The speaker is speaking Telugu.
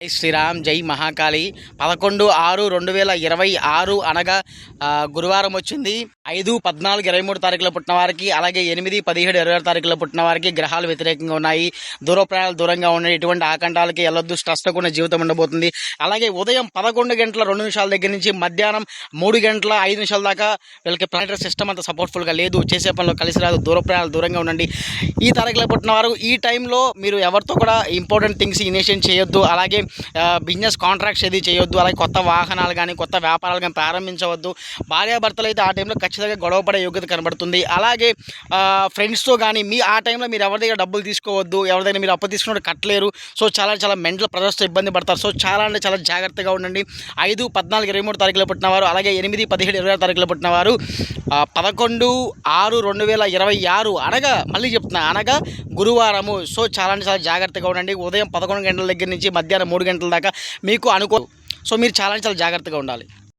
జై శ్రీరామ్, జై మహాకాళి. 11/6/2026 అనగా గురువారం వచ్చింది. 5, 14, 23 తారీఖులో పుట్టిన వారికి, అలాగే 8, 17, 26 తారీఖులో పుట్టిన వారికి గ్రహాలు వ్యతిరేకంగా ఉన్నాయి. దూర ప్రయాణాలు దూరంగా ఉన్నాయి. ఎటువంటి ఆకంఠాలకి వెళ్ళొద్దు. స్ట్రెస్తో కూడిన జీవితం ఉండబోతుంది. అలాగే ఉదయం 11 గంటల 2 నిమిషాల దగ్గర నుంచి మధ్యాహ్నం 3 గంటల 5 నిమిషాల దాకా వీళ్ళకి ప్లానెటరీ సిస్టమ్ అంత సపోర్ట్ఫుల్గా లేదు. చేసే పనిలో కలిసి రాదు. దూర ప్రయాణాలు దూరంగా ఉండండి. ఈ తారీఖులో పుట్టిన వారు ఈ టైంలో మీరు ఎవరితో కూడా ఇంపార్టెంట్ థింగ్స్ ఇనిషియేట్ చేయొద్దు. అలాగే బిజినెస్ కాంట్రాక్ట్స్ ఏది చేయొద్దు. అలాగే కొత్త వాహనాలు కానీ కొత్త వ్యాపారాలు కానీ ప్రారంభించవద్దు. భార్యాభర్తలు అయితే ఆ టైంలో ఖచ్చితంగా గొడవపడే యోగ్యత కనబడుతుంది. అలాగే ఫ్రెండ్స్తో కానీ ఆ టైంలో మీరు ఎవరి దగ్గర డబ్బులు తీసుకోవద్దు. ఎవరి దగ్గర మీరు అప్పు తీసుకున్నట్టు కట్టలేరు. సో చాలా మెంటల్ ప్రెజర్స్తో ఇబ్బంది పడతారు. సో చాలా జాగ్రత్తగా ఉండండి. 5, 14, 23 తారీఖులో పుట్టినవారు, అలాగే 8, 17, 26 తారీఖులో పుట్టినవారు 11/6/2026 అనగా మళ్ళీ చెప్తున్నా అనగా గురువారము. సో చాలా జాగ్రత్తగా ఉండండి. ఉదయం 11 గంటల దగ్గర నుంచి మధ్యాహ్నం 3 గంటల దాకా మీకు అనుకో. సో మీరు చాలా జాగ్రత్తగా ఉండాలి.